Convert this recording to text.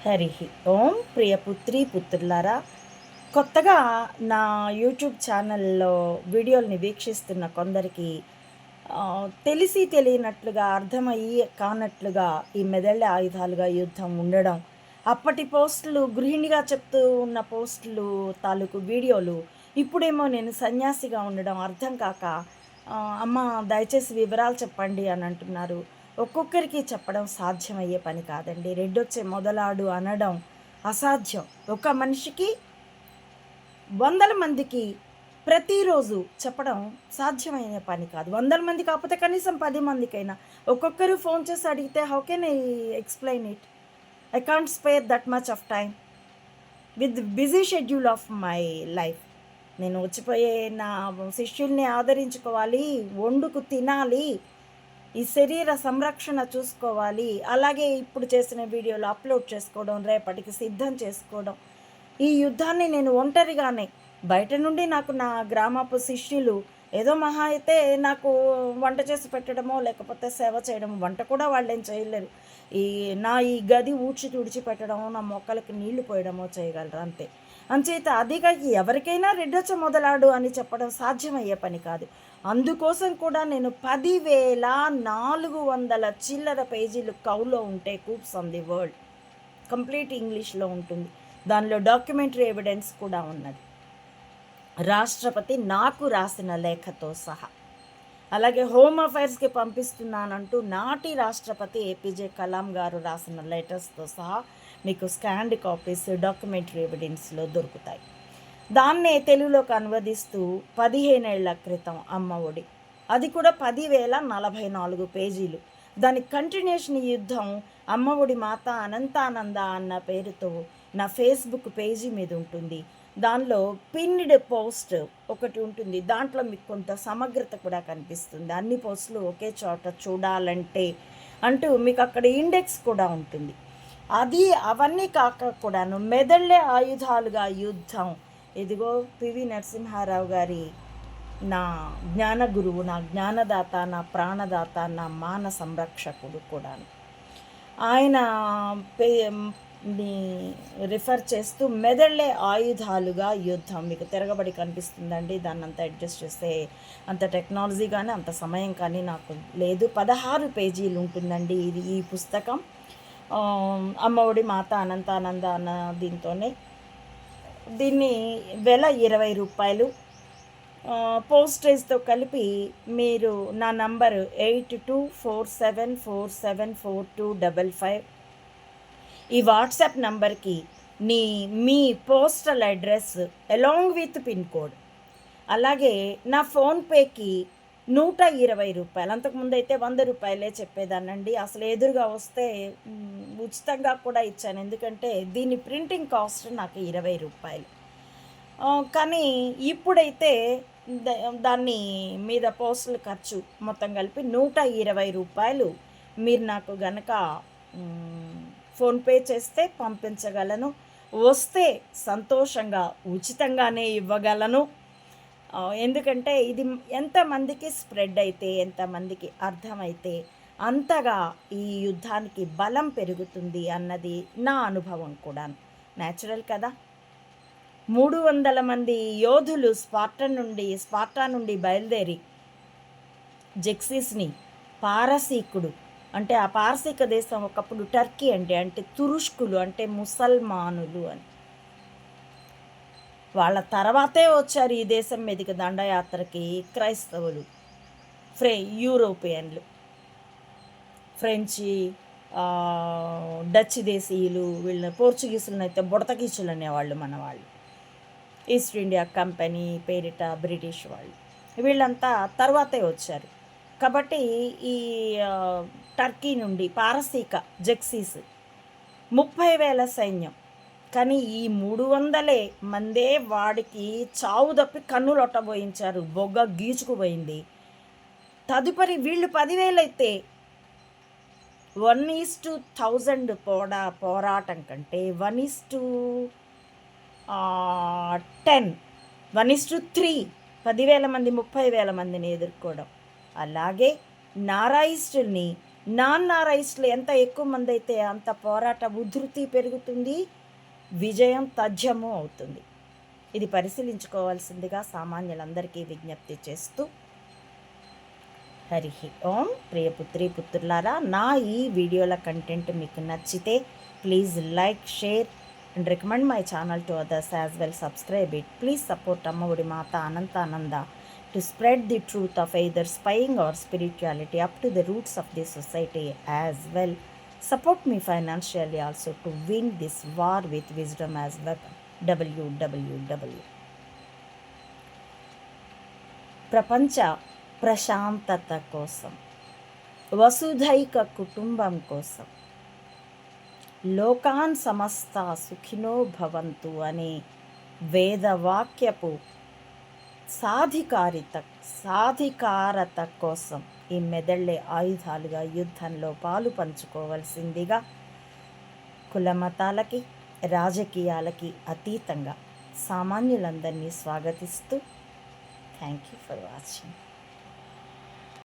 హరి ఓం. ప్రియపుత్రి పుత్రులారా, కొత్తగా నా యూట్యూబ్ ఛానల్లో వీడియోల్ని వీక్షిస్తున్న కొందరికి తెలిసి తెలియనట్లుగా, అర్థమయ్యి కానట్లుగా ఈ మెదళ్ళ ఆయుధాలుగా యుద్ధం ఉండడం, అప్పటి పోస్టులు, గృహిణిగా చెప్తూ ఉన్న పోస్టులు తాలూకు వీడియోలు ఇప్పుడేమో నేను సన్యాసిగా ఉండడం అర్థం కాక, అమ్మ దయచేసి వివరాలు చెప్పండి అని అంటున్నారు. ఒక్కొక్కరికి చెప్పడం సాధ్యమయ్యే పని కాదండి. రెడ్డొచ్చే మొదలాడు అనడం అసాధ్యం. ఒక మనిషికి వందల మందికి ప్రతిరోజు చెప్పడం సాధ్యమైన పని కాదు. వందల మంది కాకపోతే కనీసం 10 మందికైనా ఒక్కొక్కరు ఫోన్ చేసి అడిగితే how can I explain it? I can't spare that much of time with busy schedule of my life. నేను వచ్చిపోయే నా శిష్యుల్ని ఆదరించుకోవాలి, వండుకు తినాలి, ఈ శరీర సంరక్షణ చూసుకోవాలి, అలాగే ఇప్పుడు చేసిన వీడియోలు అప్లోడ్ చేసుకోవడం, రేపటికి సిద్ధం చేసుకోవడం. ఈ యుద్ధాన్ని నేను ఒంటరిగానే, బయట నుండి నాకు నా గ్రామపు శిష్యులు ఏదో మహా అయితే నాకు వంట చేసి పెట్టడమో లేకపోతే సేవ చేయడం, వంట కూడా వాళ్ళేం చేయలేరు. ఈ గది తుడిచి పెట్టడమో, నా మొక్కలకి నీళ్లు పోయడమో చేయగలరు అంతే. అంచేత అదిగా ఎవరికైనా రెడ్డొచ్చ మొదలాడు అని చెప్పడం సాధ్యమయ్యే పని కాదు. అందుకోసం కూడా నేను 10,400 చిల్లర పేజీలు కౌలో ఉంటే కూప్స్ ఆన్ ది వరల్డ్ కంప్లీట్ ఇంగ్లీష్లో ఉంటుంది. దానిలో డాక్యుమెంటరీ ఎవిడెన్స్ కూడా ఉన్నది, రాష్ట్రపతి నాకు రాసిన లేఖతో సహా. అలాగే హోమ్ అఫైర్స్కి పంపిస్తున్నానంటూ నాటి రాష్ట్రపతి ఏపీజే కలాం గారు రాసిన లెటర్స్తో సహా మీకు స్కాన్డ్ కాపీస్ డాక్యుమెంటరీ ఎవిడెన్స్లో దొరుకుతాయి. దాన్నే తెలుగులోకి అనువదిస్తూ 15 ఏళ్ల క్రితం అమ్మ ఒడి, అది కూడా 10,044 పేజీలు. దాని కంటిన్యూషన్ యుద్ధం అమ్మ ఒడి మాత అనంతానంద అన్న పేరుతో నా ఫేస్బుక్ పేజీ మీద ఉంటుంది. దానిలో పిన్డ్ పోస్ట్ ఒకటి ఉంటుంది, దాంట్లో మీకు కొంత సమగ్రత కూడా కనిపిస్తుంది. అన్ని పోస్టులు ఒకే చోట చూడాలంటే అంటూ మీకు అక్కడ ఇండెక్స్ కూడా ఉంటుంది. అవన్నీ కాక కూడాను మెదళ్ళే ఆయుధాలుగా యుద్ధం, ఇదిగో పివి నరసింహారావు గారి నా జ్ఞాన గురువు, నా జ్ఞానదాత, నా ప్రాణదాత, నా మాన సంరక్షకుడు కూడాను. ఆయన రిఫర్ చేస్తూ మెదళ్ళే ఆయుధాలుగా యుద్ధం, మీకు తిరగబడి కనిపిస్తుందండి. దాన్ని అంతా అడ్జస్ట్ చేస్తే అంత టెక్నాలజీ కానీ అంత సమయం కానీ నాకు లేదు. 16 పేజీలు ఉంటుందండి ఈ పుస్తకం. అమ్మఒడి మాత అనంతానంద అన్న దీంతోనే. దీన్ని వెల 20 రూపాయలు. పోస్టేజ్తో కలిపి మీరు నా నంబరు 8247474255 ఈ వాట్సాప్ నంబర్కి మీ postal address along with pin code, అలాగే నా ఫోన్పేకి 120 రూపాయలు. అంతకుముందు అయితే 100 రూపాయలే చెప్పేదానండి. అసలు ఎదురుగా వస్తే ఉచితంగా కూడా ఇచ్చాను, ఎందుకంటే దీని ప్రింటింగ్ కాస్ట్ నాకు 20 రూపాయలు. కానీ ఇప్పుడైతే దాన్ని మీద పోస్టుల ఖర్చు మొత్తం కలిపి 120 రూపాయలు మీరు నాకు గనక ఫోన్పే చేస్తే పంపించగలను. వస్తే సంతోషంగా ఉచితంగానే ఇవ్వగలను. ఎందుకంటే ఇది ఎంతమందికి స్ప్రెడ్ అయితే, ఎంతమందికి అర్థమైతే అంతగా ఈ యుద్ధానికి బలం పెరుగుతుంది అన్నది నా అనుభవం కూడా. న్యాచురల్ కదా. 300 మంది యోధులు స్పార్టా నుండి బయలుదేరి జెక్సిస్ని, పారసీకుడు అంటే ఆ పారసీక దేశం ఒకప్పుడు టర్కీ అంటే తురుష్కులు అంటే ముసల్మానులు అని, వాళ్ళ తర్వాతే వచ్చారు ఈ దేశం మీదకి దండయాత్రకి క్రైస్తవులు, యూరోపియన్లు, ఫ్రెంచి, డచ్ దేశీయులు, వీళ్ళ పోర్చుగీసులను అయితే బుడతకీచులు అనేవాళ్ళు మన వాళ్ళు, ఈస్ట్ ఇండియా కంపెనీ పేరిట బ్రిటిష్ వాళ్ళు, వీళ్ళంతా తర్వాతే వచ్చారు. కాబట్టి ఈ టర్కీ నుండి పారసీక జెక్సీస్ 30,000 సైన్యం. కానీ ఈ 300 మందే వాడికి చావు తప్పి కన్నులొట్టబోయించారు, బొగ్గ గీచుకుపోయింది. తదుపరి వీళ్ళు 10,000 అయితే 1:1000 పోరాటం కంటే 1:10 1:3 10,000 మంది 30,000 మందిని ఎదుర్కోవడం. అలాగే నారాయిస్టుల్ని నాన్ ఆర్ఐస్టులు ఎంత ఎక్కువ మంది అయితే అంత పోరాట ఉధృతి పెరుగుతుంది, విజయం తథ్యము అవుతుంది. ఇది పరిశీలించుకోవాల్సిందిగా సామాన్యులందరికీ విజ్ఞప్తి చేస్తూ, హరి ఓం. ప్రియపుత్రి పుత్రులారా, నా ఈ వీడియోల కంటెంట్ మీకు నచ్చితే please like, share and recommend my channel to others as well. Subscribe it. Please support Amma Odi Mata Anantananda to spread the truth of either spying or spirituality up to the roots of the society as well. Support me financially also to win this war with wisdom as weapon. www. ప్రపంచ ప్రశాంతత కోసం, వసుధైక కుటుంబం కోసం, లోకాన్ సమస్త సుఖినో భవంతు అనే వేదవాక్యపు సాధికారత కోసం ఈ మెదళ్ళే ఆయుధాలుగా యుద్ధంలో పాలు పంచుకోవాల్సిందిగా కులమతాలకి, రాజకీయాలకి అతీతంగా సామాన్యులందరినీ స్వాగతిస్తూ థ్యాంక్ యూ ఫర్ వాచింగ్.